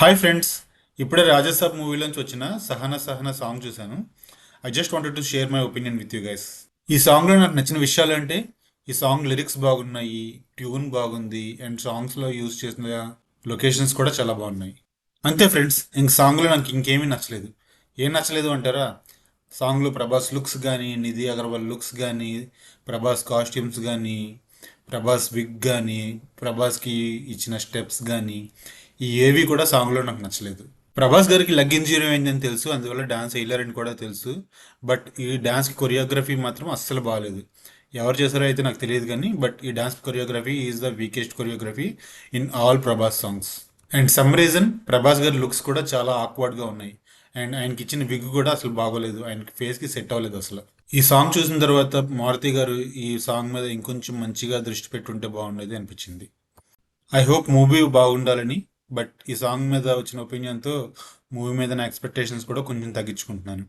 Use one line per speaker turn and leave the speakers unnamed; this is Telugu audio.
హాయ్ ఫ్రెండ్స్, ఇప్పుడే రాజసాబ్ మూవీలోంచి వచ్చిన సహన సహన సాంగ్ చూశాను. I just wanted to share my opinion with you guys. ఈ సాంగ్లో నాకు నచ్చిన విషయాలు అంటే ఈ సాంగ్ లిరిక్స్ బాగున్నాయి, ట్యూన్ బాగుంది, అండ్ సాంగ్స్లో యూజ్ చేసిన లొకేషన్స్ కూడా చాలా బాగున్నాయి. అంతే ఫ్రెండ్స్, ఇంక సాంగ్లో నాకు ఇంకేమీ నచ్చలేదు. ఏం నచ్చలేదు అంటారా? సాంగ్లో ప్రభాస్ లుక్స్ కానీ, నిధి అగర్వాల్ లుక్స్ కానీ, ప్రభాస్ కాస్ట్యూమ్స్ కానీ, ప్రభాస్ విగ్ కానీ, ప్రభాస్కి ఇచ్చిన స్టెప్స్ కానీ, ఈ ఏవి కూడా సాంగ్లో నాకు నచ్చలేదు. ప్రభాస్ గారికి లెగ్ ఇంజరీ అయిందని తెలుసు, అందువల్ల డాన్స్ వేయలేరని కూడా తెలుసు. బట్ ఈ డాన్స్ కొరియోగ్రఫీ మాత్రం అస్సలు బాగాలేదు. ఎవరు చేశారో అయితే నాకు తెలియదు కానీ, బట్ ఈ dance choreography is the weakest choreography in all Prabhas songs. And some reason Prabhas గారి లుక్స్ కూడా చాలా ఆక్వర్డ్గా ఉన్నాయి. అండ్ ఆయనకి ఇచ్చిన విగ్ కూడా అసలు బాగోలేదు, ఆయనకి ఫేస్కి సెట్ అవ్వలేదు అసలు. ఈ సాంగ్ చూసిన తర్వాత మారుతి గారు ఈ సాంగ్ మీద ఇంకొంచెం మంచిగా దృష్టి పెట్టుంటే బాగుండేది అనిపించింది. ఐ హోప్ మూవీ బాగుండాలని, బట్ ఈ సాంగ్ మీద వచ్చిన ఒపీనియన్తో మూవీ మీద నా ఎక్స్పెక్టేషన్స్ కూడా కొంచెం తగ్గించుకుంటున్నాను.